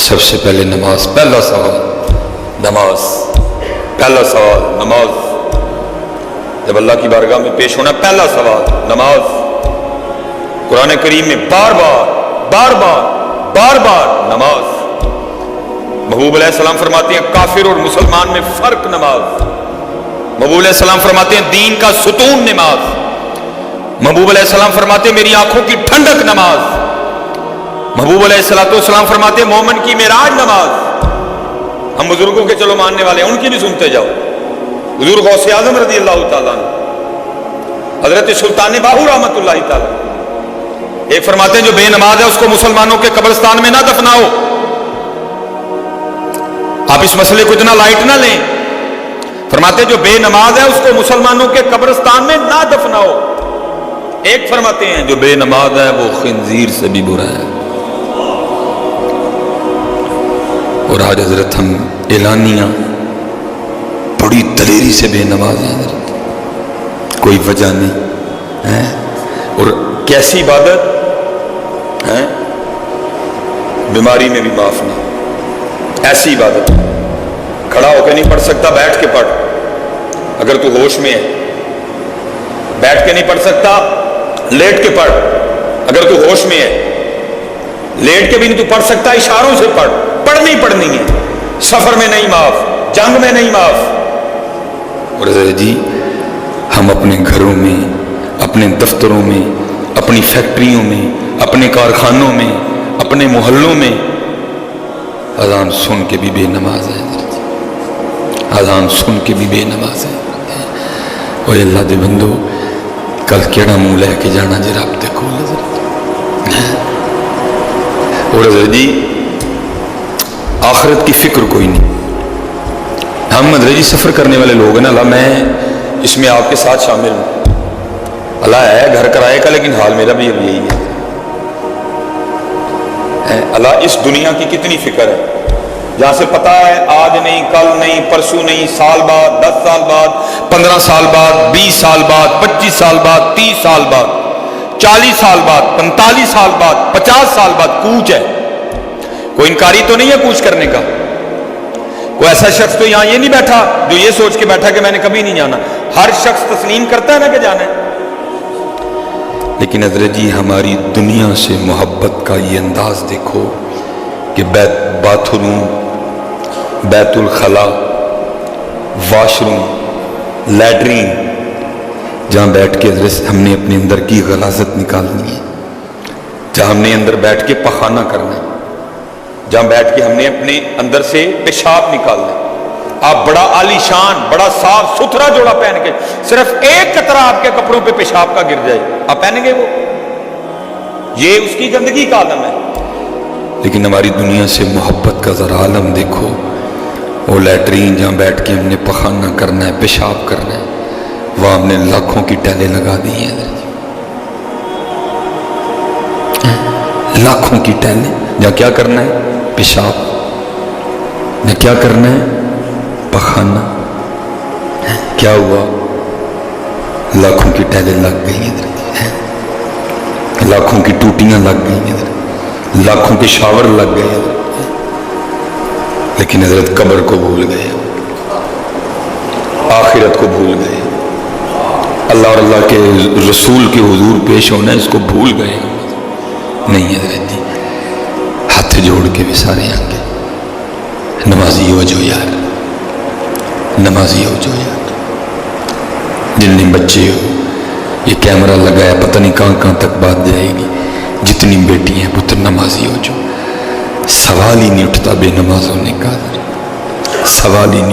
سب سے پہلے نماز، پہلا سوال نماز، پہلا سوال نماز، جب اللہ کی بارگاہ میں پیش ہونا پہلا سوال نماز۔ قرآن کریم میں بار بار نماز۔ محبوب علیہ السلام فرماتے ہیں کافر اور مسلمان میں فرق نماز۔ محبوب علیہ السلام فرماتے ہیں دین کا ستون نماز۔ محبوب علیہ السلام فرماتے ہیں میری آنکھوں کی ٹھنڈک نماز۔ محبوب علیہ السلام فرماتے ہیں مومن کی معراج نماز۔ ہم بزرگوں کے چلو ماننے والے ہیں، ان کی بھی سنتے جاؤ۔ حضور غوث اعظم رضی اللہ تعالیٰ عنہ، حضرت سلطان باہو رحمۃ اللہ تعالیٰ، ایک فرماتے ہیں جو بے نماز ہے اس کو مسلمانوں کے قبرستان میں نہ دفناؤ۔ آپ اس مسئلے کو اتنا لائٹ نہ لیں، فرماتے ہیں جو بے نماز ہے اس کو مسلمانوں کے قبرستان میں نہ دفناؤ۔ ایک فرماتے ہیں جو بے نماز ہے وہ خنزیر سے بھی برا ہے۔ اور آج حضرت ہم اعلانیہ بڑی دلیری سے بے نماز ہیں حضرت، کوئی وجہ نہیں ہے۔ اور کیسی عبادت ہے، بیماری میں بھی معاف نہیں، ایسی عبادت کھڑا ہو کے نہیں پڑھ سکتا، بیٹھ کے پڑھ اگر تو ہوش میں ہے، بیٹھ کے نہیں پڑھ سکتا لیٹ کے پڑھ اگر تو ہوش میں ہے، لیٹ کے بھی نہیں تو پڑھ سکتا اشاروں سے پڑھ، پڑھنی ہے، سفر میں نہیں معاف، جنگ میں نہیں معاف۔ اور جی ہم اپنے گھروں میں، اپنے دفتروں میں، اپنی فیکٹریوں میں، اپنے کارخانوں میں، اپنے محلوں میں اذان سن کے بھی بے نماز ہے، اذان سن کے بھی بے نماز ہے۔ اور اللہ دے بندو کل کیڑا منہ لے کے جانا جی رابطے کھول اور جی آخرت کی فکر کوئی نہیں۔ ہم مدرجی سفر کرنے والے لوگ ہیں نا، اللہ میں اس میں آپ کے ساتھ شامل ہوں، اللہ ہے گھر کرائے کا، لیکن حال میرا بھی اب یہی ہے۔ اللہ اس دنیا کی کتنی فکر ہے، جہاں سے پتا ہے آج نہیں، کل نہیں، پرسوں نہیں، سال بعد، 10 سال بعد، 15 سال بعد، 20 سال بعد، 25 سال بعد، 30 سال بعد، 40 سال بعد، 45 سال بعد، 50 سال بعد کوچ ہے۔ کوئی انکاری تو نہیں ہے کوچ کرنے کا۔ کوئی ایسا شخص تو یہاں یہ نہیں بیٹھا جو یہ سوچ کے بیٹھا کہ میں نے کبھی نہیں جانا۔ ہر شخص تسلیم کرتا ہے نا کہ جانا ہے، لیکن حضرت جی ہماری دنیا سے محبت کا یہ انداز دیکھو کہ باتھ روم، بیت الخلا، واش روم، لیٹرین، جہاں بیٹھ کے حضرت ہم نے اپنے اندر کی غلاظت نکالنی ہے، جہاں ہم نے اندر بیٹھ کے پخانہ کرنا ہے، جہاں بیٹھ کے ہم نے اپنے اندر سے پیشاب نکالنا ہے۔ آپ بڑا عالی شان، بڑا صاف ستھرا جوڑا پہن کے صرف ایک قطرہ آپ کے کپڑوں پہ پیشاب کا گر جائے، آپ پہنیں گے وہ؟ یہ اس کی گندگی کا عالم ہے۔ لیکن ہماری دنیا سے محبت کا ذرا عالم دیکھو، وہ لیٹرین جہاں بیٹھ کے ہم نے پخانہ کرنا ہے، پیشاب کرنا ہے، وہاں ہم نے لاکھوں کی ٹیلیں لگا دی ہیں، لاکھوں کی ٹیلیں، جہاں کیا کرنا ہے پیشاب، جہاں کیا کرنا ہے پخانہ۔ کیا ہوا؟ لاکھوں کی ٹیلیں لگ گئی ہیں، لاکھوں کی ٹوٹیاں لگ گئی ہیں، لاکھوں کے شاور لگ گئے ہیں، لیکن حضرت قبر کو بھول گئے، آخرت کو بھول گئے، اللہ اور اللہ کے رسول کے حضور پیش ہونا اس کو بھول گئے۔ نہیں حضرت جی ہاتھ جوڑ کے بھی سارے آگے نمازی ہو جو یار، نمازی ہو جو یار، جتنے بچے ہو یہ کیمرہ لگایا پتہ نہیں کہاں کہاں تک بات جائے گی، جتنی بیٹی ہیں پتر نمازی ہو جو، سوال ہی نہیں اٹھتا بے نماز ہونے کا، سوال ہی نہیں